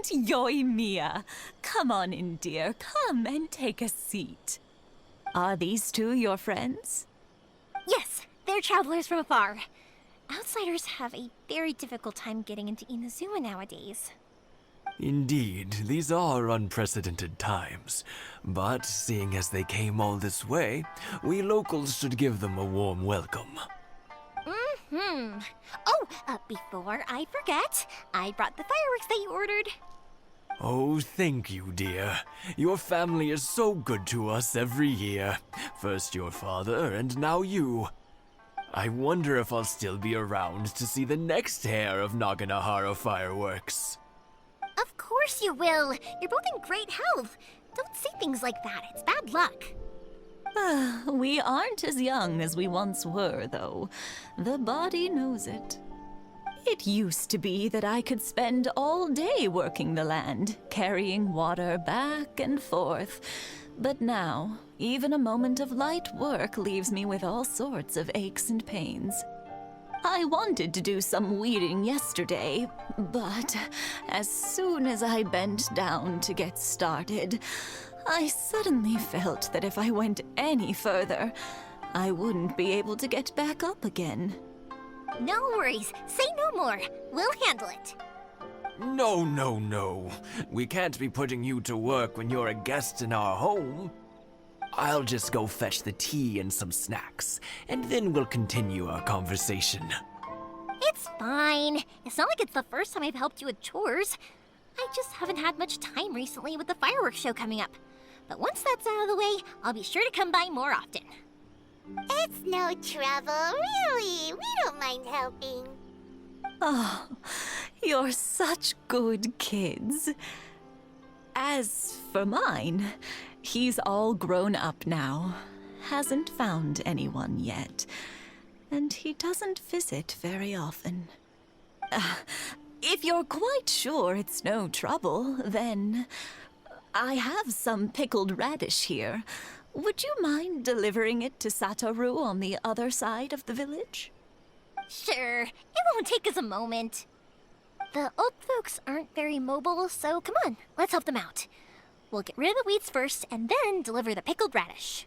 Aunt Yoimiya. Come on in, dear. Come and take a seat. Are these two your friends? Yes, they're travelers from afar. Outsiders have a very difficult time getting into Inazuma nowadays. Indeed, these are unprecedented times. But seeing as they came all this way, we locals should give them a warm welcome. Oh, before I forget, I brought the fireworks that you ordered. Oh, thank you, dear. Your family is so good to us every year. First your father, and now you. I wonder if I'll still be around to see the next hair of Naganahara fireworks. Of course you will. You're both in great health. Don't say things like that. It's bad luck. We aren't as young as we once were, though. The body knows it. It used to be that I could spend all day working the land, carrying water back and forth. But now, even a moment of light work leaves me with all sorts of aches and pains. I wanted to do some weeding yesterday, but as soon as I bent down to get started, I suddenly felt that if I went any further, I wouldn't be able to get back up again. No worries. Say no more. We'll handle it. No. We can't be putting you to work when you're a guest in our home. I'll just go fetch the tea and some snacks, and then we'll continue our conversation. It's fine. It's not like it's the first time I've helped you with chores. I just haven't had much time recently with the fireworks show coming up. But once that's out of the way, I'll be sure to come by more often. It's no trouble, really. We don't mind helping. Oh, you're such good kids. As for mine, he's all grown up now. Hasn't found anyone yet. And he doesn't visit very often. If you're quite sure it's no trouble, then I have some pickled radish here. Would you mind delivering it to Satoru on the other side of the village? Sure. It won't take us a moment. The old folks aren't very mobile, so come on, let's help them out. We'll get rid of the weeds first, and then deliver the pickled radish.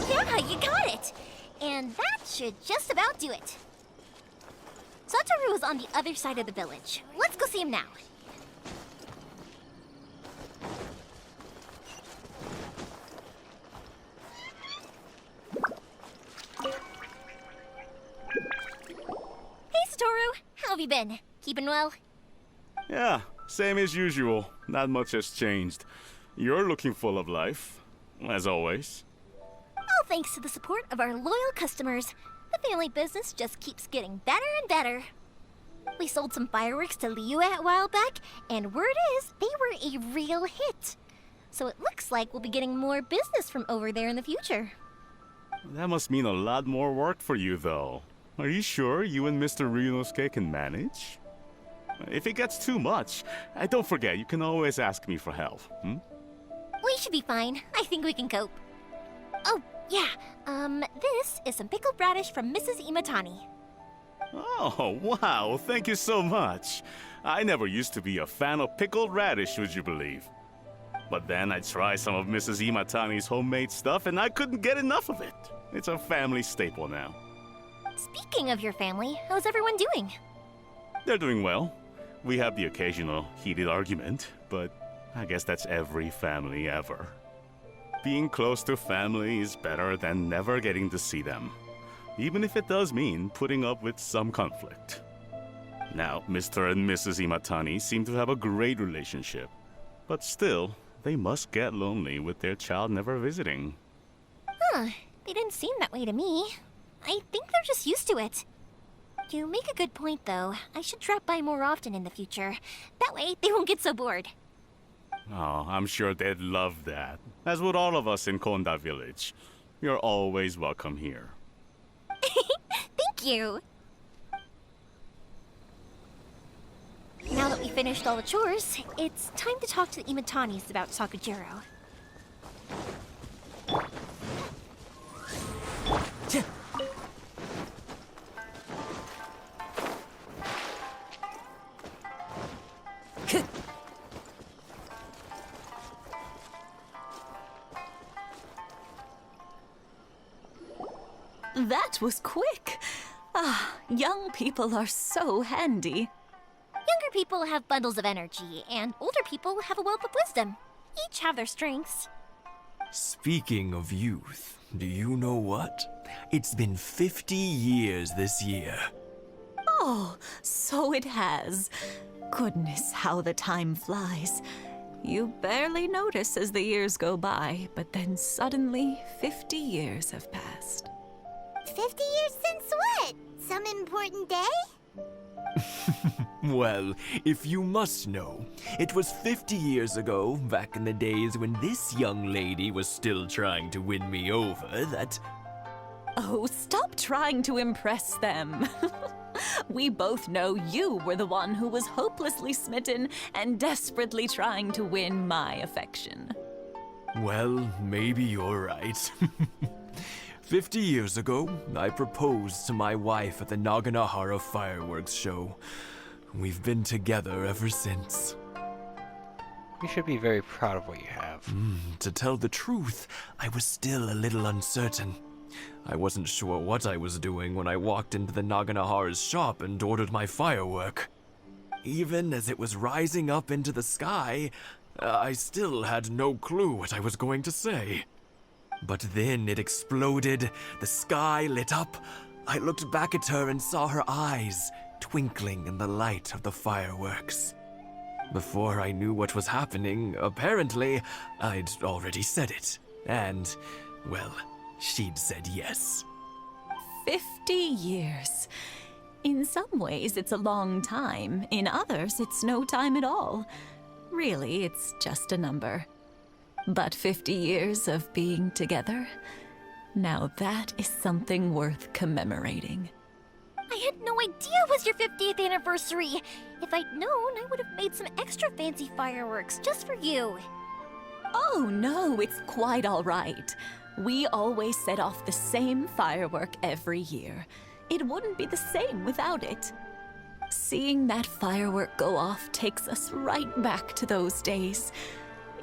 Yeah, you got it! And that should just about do it. Satoru is on the other side of the village. Let's go see him now. Hey, Satoru! How have you been? Keeping well? Yeah, same as usual. Not much has changed. You're looking full of life, as always. All thanks to the support of our loyal customers, the family business just keeps getting better and better. We sold some fireworks to Liyue a while back, and word is they were a real hit. So it looks like we'll be getting more business from over there in the future. That must mean a lot more work for you, though. Are you sure you and Mr. Ryunosuke can manage? If it gets too much, don't forget, you can always ask me for help, We should be fine. I think we can cope. Oh, yeah. This is some pickled radish from Mrs. Imatani. Oh, wow, thank you so much. I never used to be a fan of pickled radish, would you believe? But then I tried some of Mrs. Imatani's homemade stuff and I couldn't get enough of it. It's a family staple now. Speaking of your family, how's everyone doing? They're doing well. We have the occasional heated argument, but I guess that's every family ever. Being close to family is better than never getting to see them, even if it does mean putting up with some conflict. Now, Mr. and Mrs. Imatani seem to have a great relationship, but still, they must get lonely with their child never visiting. Huh, they didn't seem that way to me. I think they're just used to it. You make a good point, though. I should drop by more often in the future. That way, they won't get so bored. Oh, I'm sure they'd love that. As would all of us in Konda Village. You're always welcome here. Thank you. Now that we finished all the chores, it's time to talk to the Imatanis about Sakujiro. That was quick. Ah, young people are so handy. Younger people have bundles of energy, and older people have a wealth of wisdom. Each have their strengths. Speaking of youth, do you know what? It's been 50 years this year. Oh, so it has. Goodness, how the time flies. You barely notice as the years go by, but then suddenly 50 years have passed. 50 years since what? Some important day? Well, if you must know, it was 50 years ago, back in the days when this young lady was still trying to win me over, that... Oh, stop trying to impress them. We both know you were the one who was hopelessly smitten and desperately trying to win my affection. Well, maybe you're right. 50 years ago, I proposed to my wife at the Naganahara fireworks show. We've been together ever since. You should be very proud of what you have. To tell the truth, I was still a little uncertain. I wasn't sure what I was doing when I walked into the Naganahara's shop and ordered my firework. Even as it was rising up into the sky, I still had no clue what I was going to say. But then it exploded, the sky lit up. I looked back at her and saw her eyes twinkling in the light of the fireworks. Before I knew what was happening, apparently, I'd already said it. And, well, she'd said yes. 50 years. In some ways, it's a long time. In others, it's no time at all. Really, it's just a number. But 50 years of being together, now that is something worth commemorating. I had no idea it was your 50th anniversary. If I'd known, I would have made some extra fancy fireworks just for you. Oh no, it's quite all right. We always set off the same firework every year. It wouldn't be the same without it. Seeing that firework go off takes us right back to those days.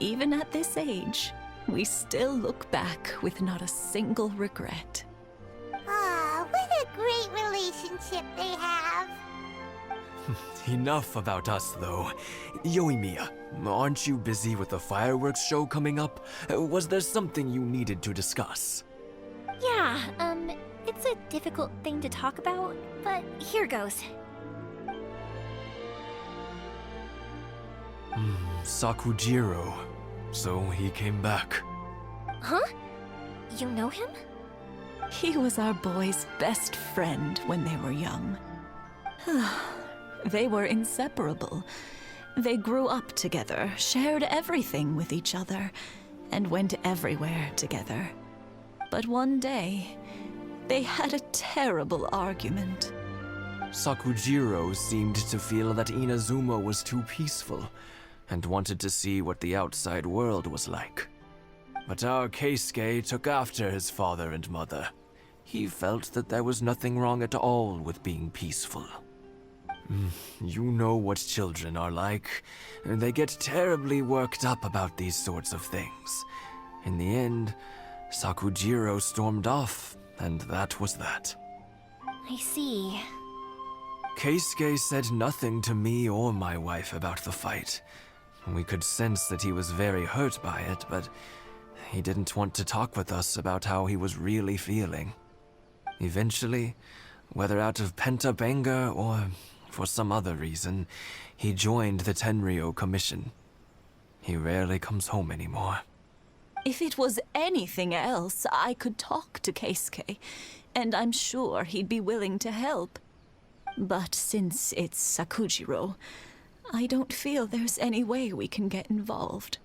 Even at this age, we still look back with not a single regret. Ah, what a great relationship they have. Enough about us, though. Yoimiya, aren't you busy with the fireworks show coming up? Was there something you needed to discuss? Yeah, it's a difficult thing to talk about, but here goes. Sakujiro. So he came back. Huh? You know him? He was our boy's best friend when they were young. They were inseparable. They grew up together, shared everything with each other, and went everywhere together. But one day, they had a terrible argument. Sakujiro seemed to feel that Inazuma was too peaceful, and wanted to see what the outside world was like. But our Keisuke took after his father and mother. He felt that there was nothing wrong at all with being peaceful. You know what children are like. They get terribly worked up about these sorts of things. In the end, Sakujiro stormed off, and that was that. I see. Keisuke said nothing to me or my wife about the fight. We could sense that he was very hurt by it, but he didn't want to talk with us about how he was really feeling. Eventually, whether out of pent-up anger or for some other reason, he joined the Tenryou Commission. He rarely comes home anymore. If it was anything else, I could talk to Keisuke, and I'm sure he'd be willing to help. But since it's Sakujiro, I don't feel there's any way we can get involved.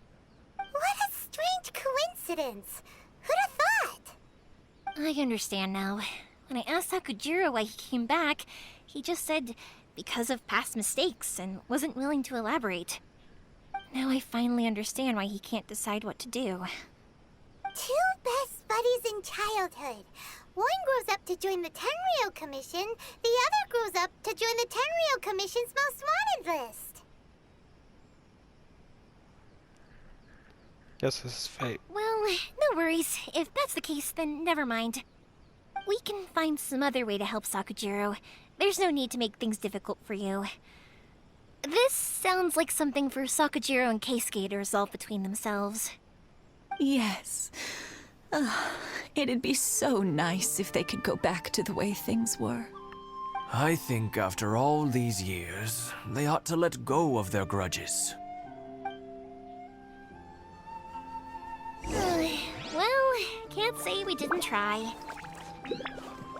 What a strange coincidence. Who'd have thought? I understand now. When I asked Sakujiro why he came back, he just said because of past mistakes and wasn't willing to elaborate. Now I finally understand why he can't decide what to do. Two best buddies in childhood. One grows up to join the Tenryou Commission, the other grows up to join the Tenryou Commission's most wanted list. Guess this is fate. Well, no worries. If that's the case, then never mind. We can find some other way to help Sakujiro. There's no need to make things difficult for you. This sounds like something for Sakujiro and Keisuke to resolve between themselves. Yes. It'd be so nice if they could go back to the way things were. I think after all these years, they ought to let go of their grudges. Well, can't say we didn't try.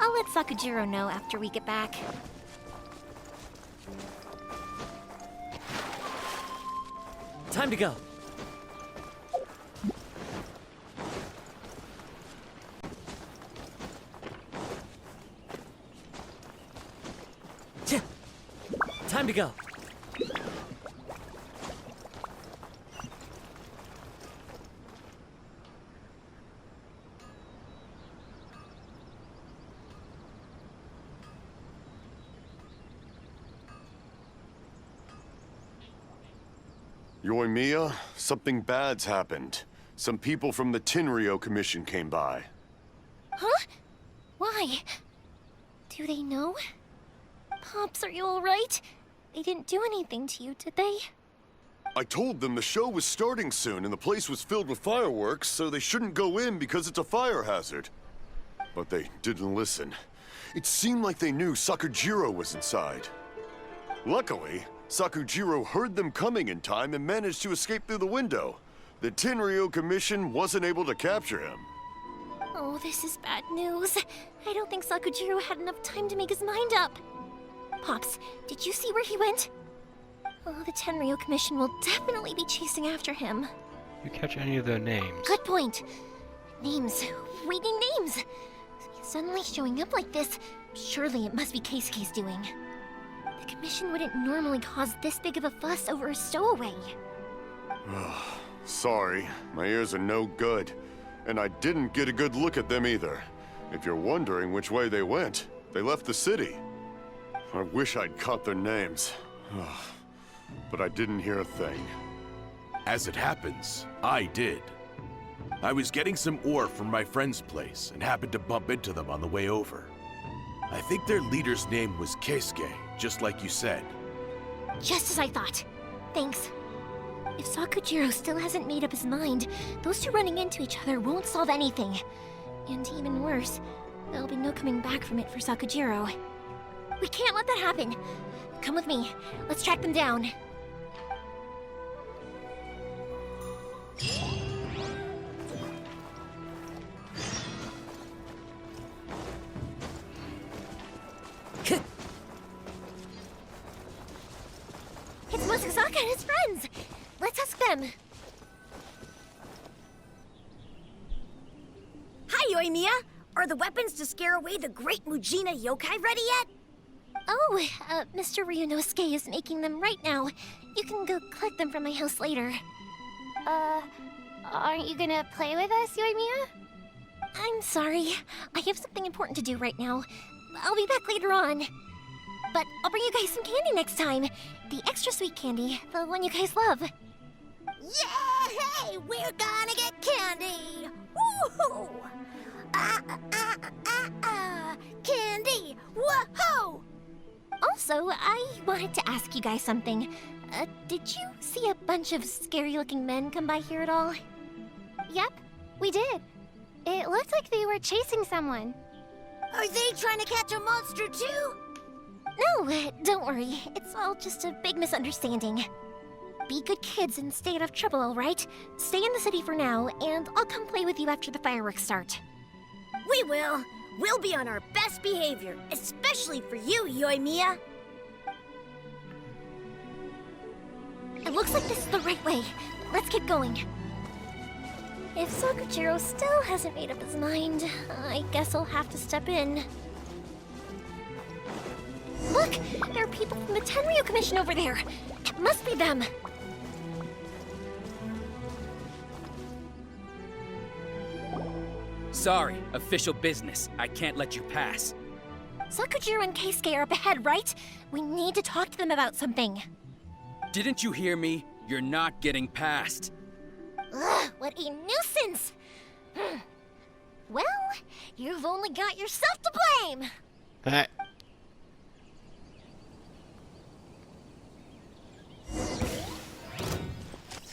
I'll let Sakujiro know after we get back. Time to go. Time to go. Yoimiya, something bad's happened. Some people from the Tenryou Commission came by. Huh? Why? Do they know? Pops, are you alright? They didn't do anything to you, did they? I told them the show was starting soon and the place was filled with fireworks, so they shouldn't go in because it's a fire hazard. But they didn't listen. It seemed like they knew Sakujiro was inside. Luckily, Sakujiro heard them coming in time and managed to escape through the window. The Tenryou Commission wasn't able to capture him. Oh, this is bad news. I don't think Sakujiro had enough time to make his mind up. Pops, did you see where he went? Oh, the Tenryou Commission will definitely be chasing after him. You catch any of their names? Good point. Names. Reading names. Suddenly showing up like this, surely it must be Keisuke's doing. The Commission wouldn't normally cause this big of a fuss over a stowaway. Sorry, my ears are no good. And I didn't get a good look at them either. If you're wondering which way they went, they left the city. I wish I'd caught their names. But I didn't hear a thing. As it happens, I did. I was getting some ore from my friend's place and happened to bump into them on the way over. I think their leader's name was Keisuke, just like you said. Just as I thought. Thanks. If Sakujiro still hasn't made up his mind, those two running into each other won't solve anything. And even worse, there'll be no coming back from it for Sakujiro. We can't let that happen. Come with me. Let's track them down. It's Mosasaka and his friends! Let's ask them! Hi, Yoimiya! Are the weapons to scare away the great Mujina yokai ready yet? Oh, Mr. Ryunosuke is making them right now. You can go collect them from my house later. Aren't you gonna play with us, Yoimiya? I'm sorry. I have something important to do right now. I'll be back later on. But I'll bring you guys some candy next time. The extra sweet candy, the one you guys love. Yay! We're gonna get candy! Woohoo! Candy! Woohoo! Also, I wanted to ask you guys something. Did you see a bunch of scary-looking men come by here at all? Yep, we did. It looked like they were chasing someone. Are they trying to catch a monster too? No, don't worry. It's all just a big misunderstanding. Be good kids and stay out of trouble, all right? Stay in the city for now, and I'll come play with you after the fireworks start. We will. We'll be on our best behavior, especially for you, Yoimiya. It looks like this is the right way. Let's keep going. If Sakujiro still hasn't made up his mind, I guess I'll have to step in. Look! There are people from the Tenryou Commission over there! It must be them! Sorry, official business. I can't let you pass. Sakujiro and Keisuke are up ahead, right? We need to talk to them about something. Didn't you hear me? You're not getting past. Ugh, what a nuisance! Well, you've only got yourself to blame! Hey.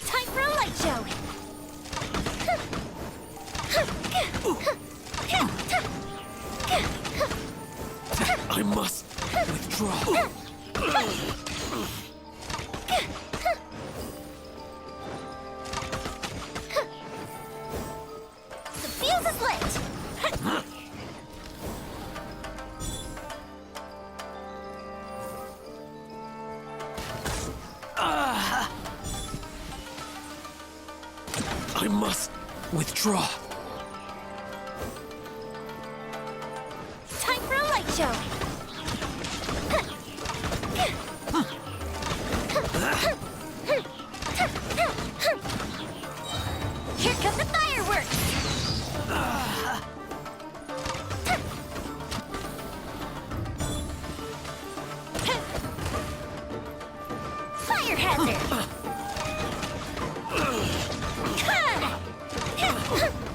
Time for a light show! I must withdraw. The fuse is lit! I must withdraw. Time for a light show! Here come the fireworks! Fire hazard!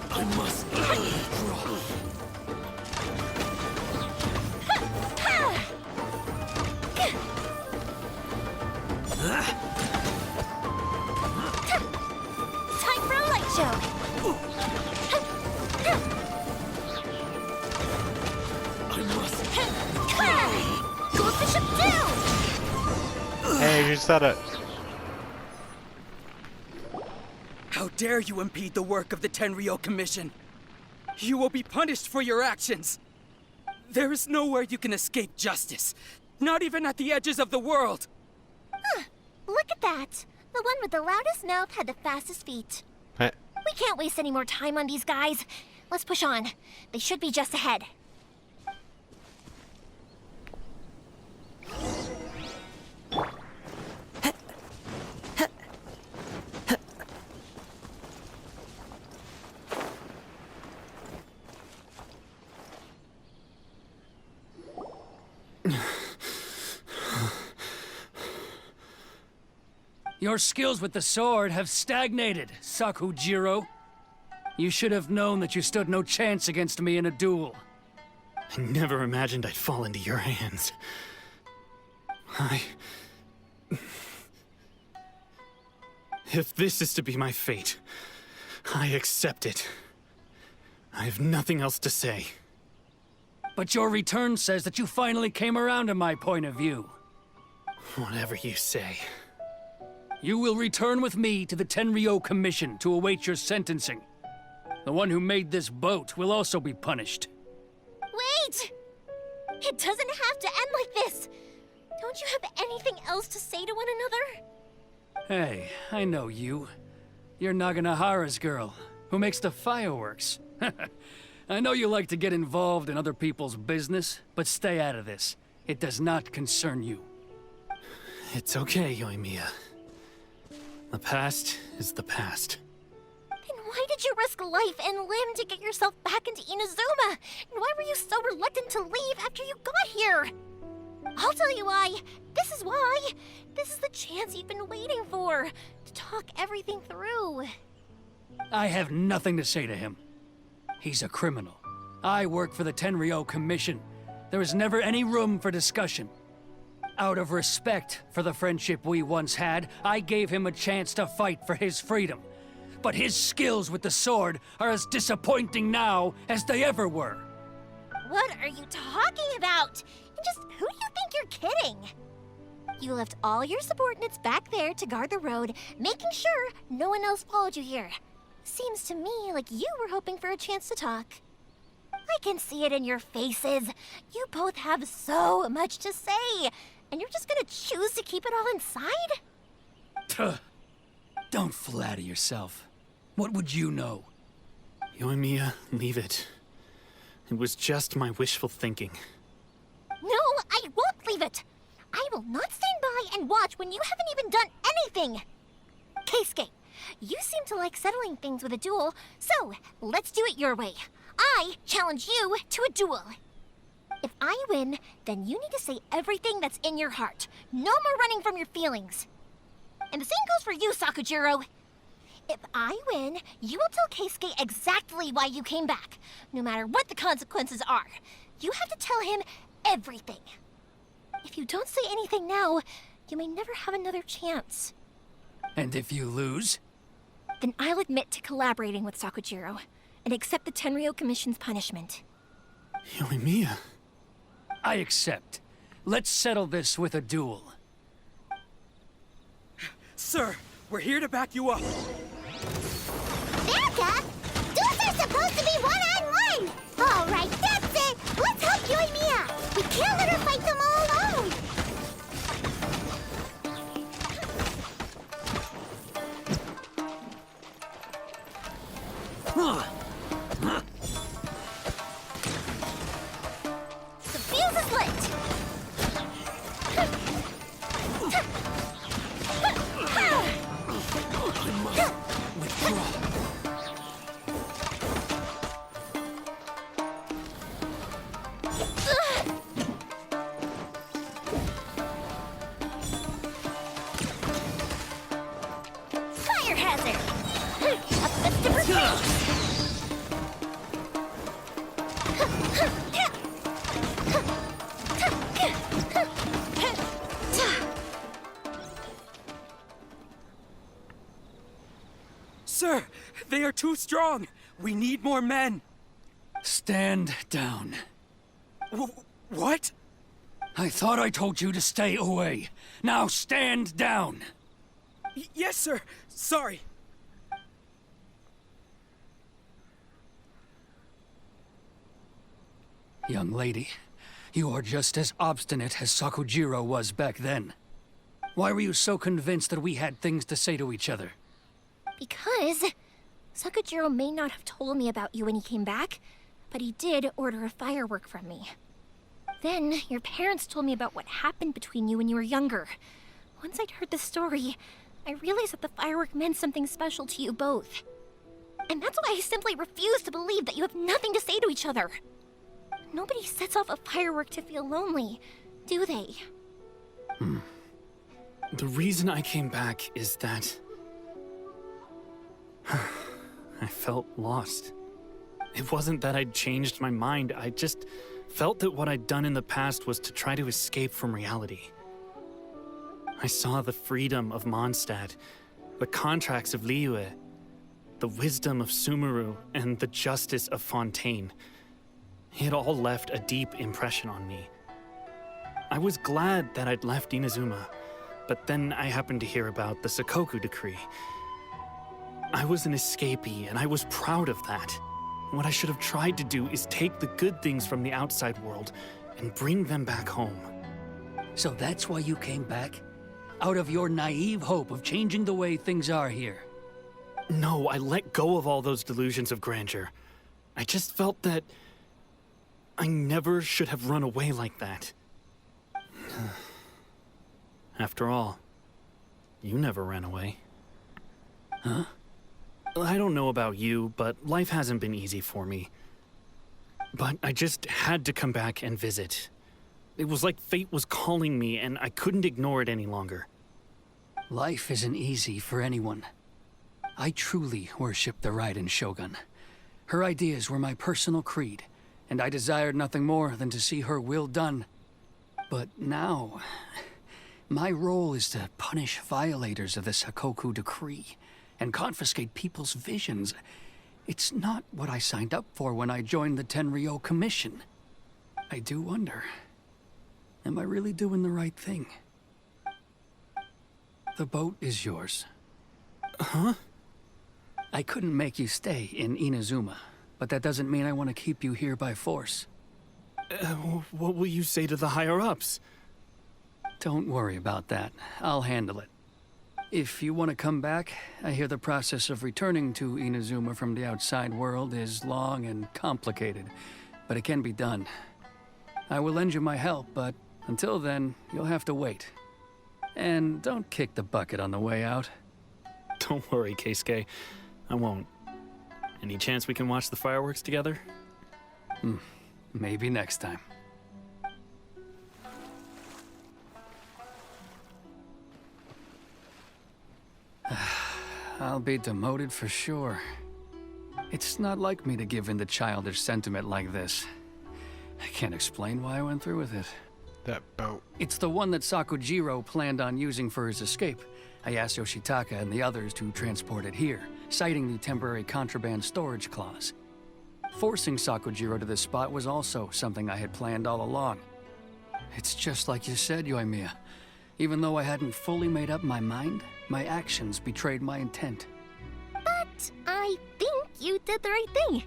I must withdraw. Time for a light show! I must. Goes the ship down! Hey, you just gotta... How dare you impede the work of the Tenryou Commission? You will be punished for your actions. There is nowhere you can escape justice. Not even at the edges of the world. Look at that! The one with the loudest mouth had the fastest feet. Hey. We can't waste any more time on these guys. Let's push on. They should be just ahead. Your skills with the sword have stagnated, Sakujiro. You should have known that you stood no chance against me in a duel. I never imagined I'd fall into your hands. If this is to be my fate, I accept it. I have nothing else to say. But your return says that you finally came around to my point of view. Whatever you say. You will return with me to the Tenryou Commission to await your sentencing. The one who made this boat will also be punished. Wait! It doesn't have to end like this! Don't you have anything else to say to one another? Hey, I know you. You're Naganohara's girl, who makes the fireworks. I know you like to get involved in other people's business, but stay out of this. It does not concern you. It's okay, Yoimiya. The past is the past. Then why did you risk life and limb to get yourself back into Inazuma? And why were you so reluctant to leave after you got here? I'll tell you why. This is why. This is the chance you've been waiting for. To talk everything through. I have nothing to say to him. He's a criminal. I work for the Tenryou Commission. There is never any room for discussion. Out of respect for the friendship we once had, I gave him a chance to fight for his freedom. But his skills with the sword are as disappointing now as they ever were. What are you talking about? And just who do you think you're kidding? You left all your subordinates back there to guard the road, making sure no one else followed you here. Seems to me like you were hoping for a chance to talk. I can see it in your faces. You both have so much to say, and you're just gonna choose to keep it all inside? Tuh. Don't flatter yourself. What would you know? Yoimiya, leave it. It was just my wishful thinking. No, I won't leave it. I will not stand by and watch when you haven't even done anything. Keisuke, you seem to like settling things with a duel, so let's do it your way. I challenge you to a duel. If I win, then you need to say everything that's in your heart. No more running from your feelings. And the same goes for you, Sakujiro. If I win, you will tell Keisuke exactly why you came back, no matter what the consequences are. You have to tell him everything. If you don't say anything now, you may never have another chance. And if you lose? Then I'll admit to collaborating with Sakujiro and accept the Tenryou Commission's punishment. Yoimiya. I accept. Let's settle this with a duel. Sir, we're here to back you up. Back up? Duels are supposed to be one-on-one! All right, that's it! Let's help Yoimiya! We can't let her fight them all alone! The fuse is lit! Fire hazard! A fist to protect! Sir, they are too strong. We need more men. Stand down. What? I thought I told you to stay away. Now stand down. Yes, sir. Sorry. Young lady, you are just as obstinate as Sakujiro was back then. Why were you so convinced that we had things to say to each other? Because Sakujiro may not have told me about you when he came back, but he did order a firework from me. Then your parents told me about what happened between you when you were younger. Once I'd heard the story, I realized that the firework meant something special to you both. And that's why I simply refuse to believe that you have nothing to say to each other. Nobody sets off a firework to feel lonely, do they? The reason I came back is that I felt lost. It wasn't that I'd changed my mind, I just felt that what I'd done in the past was to try to escape from reality. I saw the freedom of Mondstadt, the contracts of Liyue, the wisdom of Sumeru, and the justice of Fontaine. It all left a deep impression on me. I was glad that I'd left Inazuma, but then I happened to hear about the Sakoku decree. I was an escapee, and I was proud of that. What I should have tried to do is take the good things from the outside world and bring them back home. So that's why you came back? Out of your naive hope of changing the way things are here? No, I let go of all those delusions of grandeur. I just felt that I never should have run away like that. After all, you never ran away. Huh? I don't know about you, but life hasn't been easy for me. But I just had to come back and visit. It was like fate was calling me, and I couldn't ignore it any longer. Life isn't easy for anyone. I truly worship the Raiden Shogun. Her ideas were my personal creed, and I desired nothing more than to see her will done. But now, my role is to punish violators of the Sakoku decree and confiscate people's visions. It's not what I signed up for when I joined the Tenryou Commission. I do wonder, am I really doing the right thing? The boat is yours. Huh? I couldn't make you stay in Inazuma, but that doesn't mean I want to keep you here by force. What will you say to the higher-ups? Don't worry about that. I'll handle it. If you want to come back, I hear the process of returning to Inazuma from the outside world is long and complicated, but it can be done. I will lend you my help, but until then, you'll have to wait. And don't kick the bucket on the way out. Don't worry, Keisuke. I won't. Any chance we can watch the fireworks together? Maybe next time. I'll be demoted for sure. It's not like me to give in to childish sentiment like this. I can't explain why I went through with it. That boat. It's the one that Sakujiro planned on using for his escape. I asked Yoshitaka and the others to transport it here, citing the temporary contraband storage clause. Forcing Sakujiro to this spot was also something I had planned all along. It's just like you said, Yoimiya. Even though I hadn't fully made up my mind, my actions betrayed my intent. But I think you did the right thing.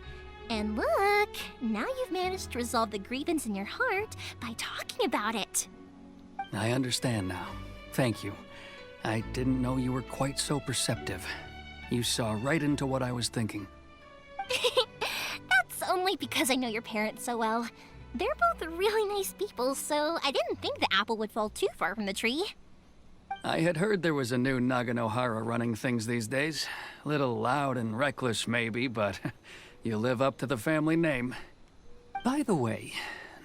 And look, now you've managed to resolve the grievance in your heart by talking about it. I understand now. Thank you. I didn't know you were quite so perceptive. You saw right into what I was thinking. That's only because I know your parents so well. They're both really nice people, so I didn't think the apple would fall too far from the tree. I had heard there was a new Naganohara running things these days. Little loud and reckless, maybe, but you live up to the family name. By the way,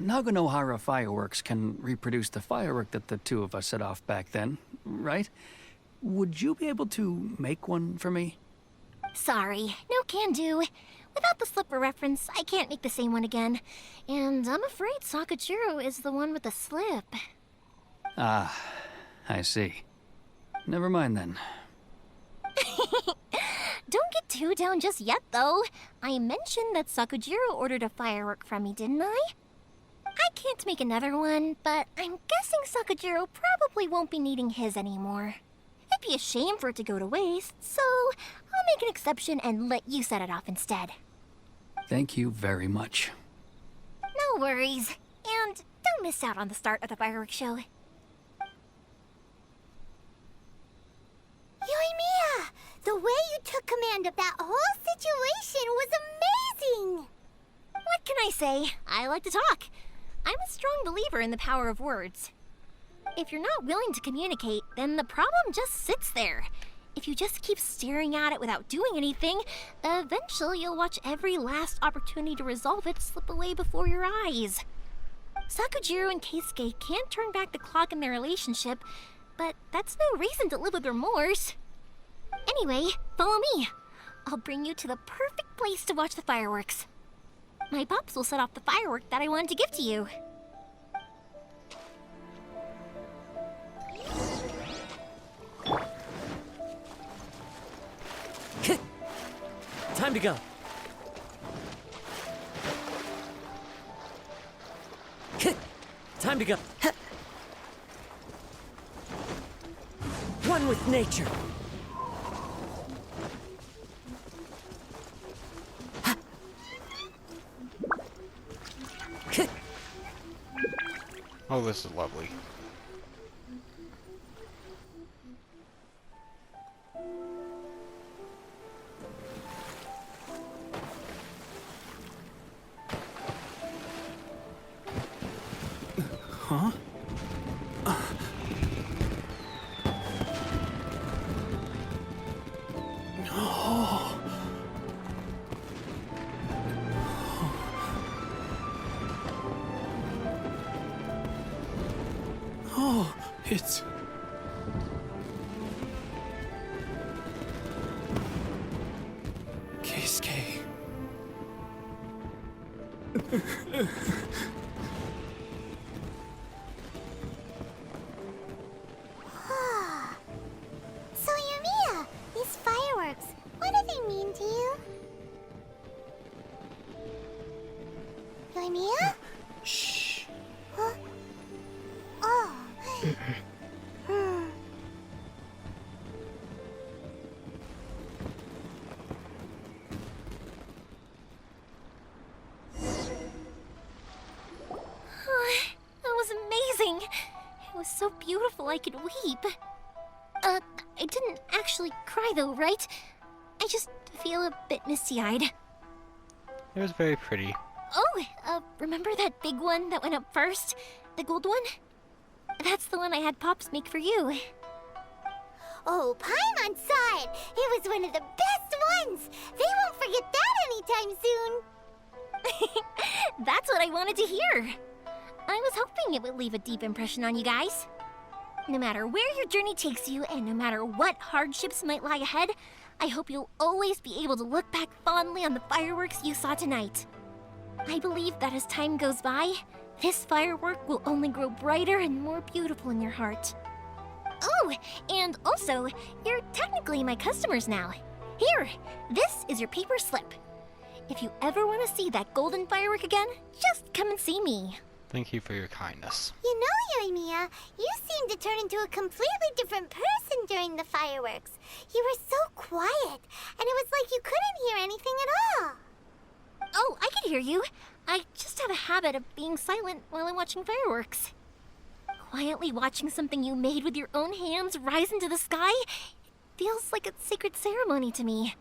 Naganohara fireworks can reproduce the firework that the two of us set off back then, right? Would you be able to make one for me? Sorry, no can do. Without the slipper reference, I can't make the same one again. And I'm afraid Sakujiro is the one with the slip. Ah, I see. Never mind then. Don't get too down just yet, though. I mentioned that Sakujiro ordered a firework from me, didn't I? I can't make another one, but I'm guessing Sakujiro probably won't be needing his anymore. It'd be a shame for it to go to waste, so I'll make an exception and let you set it off instead. Thank you very much. No worries. And don't miss out on the start of the fireworks show. Yoimiya! The way you took command of that whole situation was amazing! What can I say? I like to talk. I'm a strong believer in the power of words. If you're not willing to communicate, then the problem just sits there. If you just keep staring at it without doing anything, eventually you'll watch every last opportunity to resolve it slip away before your eyes. Sakujiro and Keisuke can't turn back the clock in their relationship, but that's no reason to live with remorse. Anyway, follow me. I'll bring you to the perfect place to watch the fireworks. My pops will set off the firework that I wanted to give to you. Time to go. Time to go. One with nature. Oh, this is lovely. Huh? Oh, it's... Keisuke. So, Yoimiya, these fireworks, what do they mean to you? Yoimiya? Shh. Huh? Oh. That was amazing. It was so beautiful I could weep. I didn't actually cry though, right? I just feel a bit misty-eyed. It was very pretty. Oh, remember that big one that went up first? The gold one? That's the one I had Pops make for you. Oh, Paimon saw it! It was one of the best ones! They won't forget that anytime soon! That's what I wanted to hear. I was hoping it would leave a deep impression on you guys. No matter where your journey takes you, and no matter what hardships might lie ahead, I hope you'll always be able to look back fondly on the fireworks you saw tonight. I believe that as time goes by, this firework will only grow brighter and more beautiful in your heart. Oh, and also, you're technically my customers now. Here, this is your paper slip. If you ever want to see that golden firework again, just come and see me. Thank you for your kindness. You know, Yoimiya, you seemed to turn into a completely different person during the fireworks. You were so quiet, and it was like you couldn't hear anything at all. Oh, I can hear you. I just have a habit of being silent while I'm watching fireworks. Quietly watching something you made with your own hands rise into the sky feels like a sacred ceremony to me.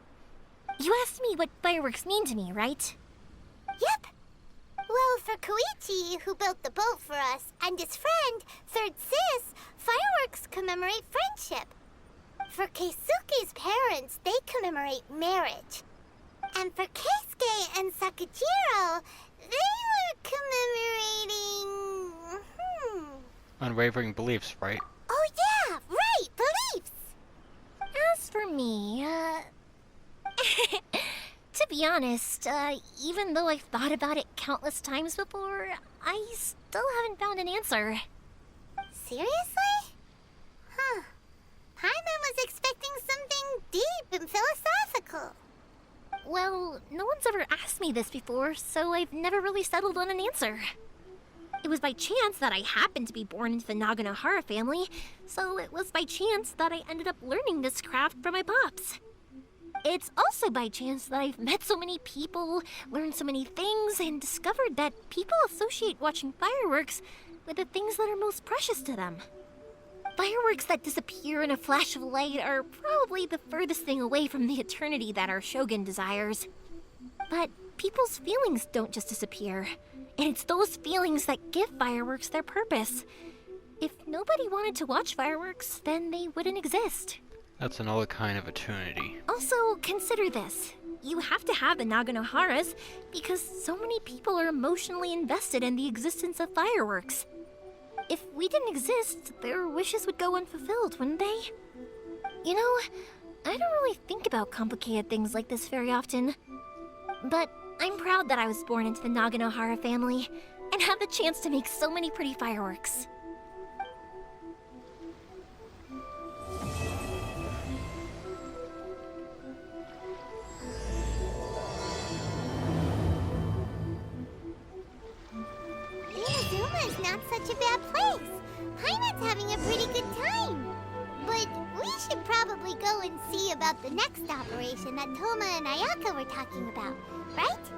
You asked me what fireworks mean to me, right? Yep. Well, for Koichi, who built the boat for us, and his friend, Third Sis, fireworks commemorate friendship. For Keisuke's parents, they commemorate marriage. And for Keisuke and Sakajiro, they were commemorating... Unwavering beliefs, right? Oh yeah, right, beliefs! As for me, to be honest, even though I've thought about it countless times before, I still haven't found an answer. Seriously? Huh. Paimon was expecting something deep and philosophical. Well, no one's ever asked me this before, so I've never really settled on an answer. It was by chance that I happened to be born into the Naganohara family, so it was by chance that I ended up learning this craft from my pops. It's also by chance that I've met so many people, learned so many things, and discovered that people associate watching fireworks with the things that are most precious to them. Fireworks that disappear in a flash of light are probably the furthest thing away from the eternity that our shogun desires. But people's feelings don't just disappear, and it's those feelings that give fireworks their purpose. If nobody wanted to watch fireworks, then they wouldn't exist. That's another kind of eternity. Also, consider this. You have to have the Naganoharas because so many people are emotionally invested in the existence of fireworks. If we didn't exist, their wishes would go unfulfilled, wouldn't they? You know, I don't really think about complicated things like this very often. But I'm proud that I was born into the Naganohara family and have the chance to make so many pretty fireworks. Inazuma's not such a bad place. Paimon's having a pretty good time. But we should probably go and see about the next operation that Toma and Ayaka were talking about, right?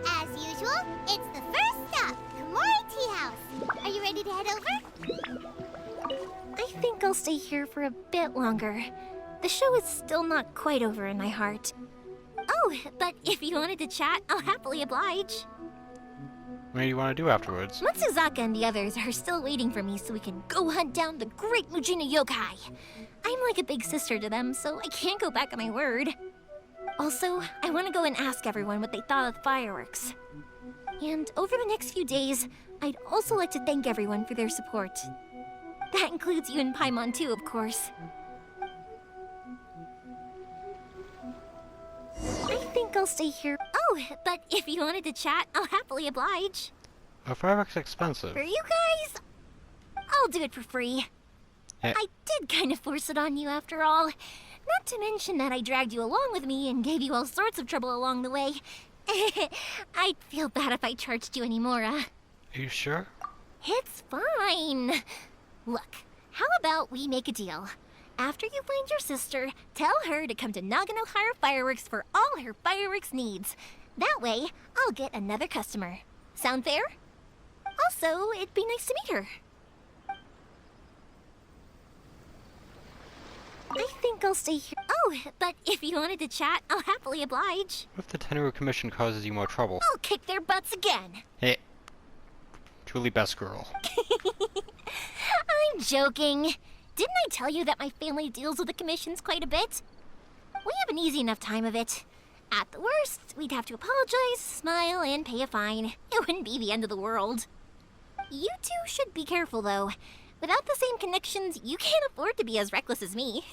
As usual, it's the first stop, Komori Tea House. Are you ready to head over? I think I'll stay here for a bit longer. The show is still not quite over in my heart. Oh, but if you wanted to chat, I'll happily oblige. What do you want to do afterwards? Matsuzaka and the others are still waiting for me so we can go hunt down the great Mujina yokai. I'm like a big sister to them, so I can't go back on my word. Also, I want to go and ask everyone what they thought of the fireworks. And over the next few days, I'd also like to thank everyone for their support. That includes you and Paimon too, of course. I think I'll stay here. Oh, but if you wanted to chat, I'll happily oblige. Are fireworks expensive? For you guys, I'll do it for free. Yeah. I did kind of force it on you after all. Not to mention that I dragged you along with me and gave you all sorts of trouble along the way. I'd feel bad if I charged you anymore, Are you sure? It's fine. Look, how about we make a deal? After you find your sister, tell her to come to Naganohara Fireworks for all her fireworks needs. That way, I'll get another customer. Sound fair? Also, it'd be nice to meet her. think I'll stay here. Oh, but if you wanted to chat, I'll happily oblige. What if the Tenru Commission causes you more trouble? I'll kick their butts again. Hey. Trully Best Girl. I'm joking. Didn't I tell you that my family deals with the commissions quite a bit? We have an easy enough time of it. At the worst, we'd have to apologize, smile, and pay a fine. It wouldn't be the end of the world. You two should be careful, though. Without the same connections, you can't afford to be as reckless as me.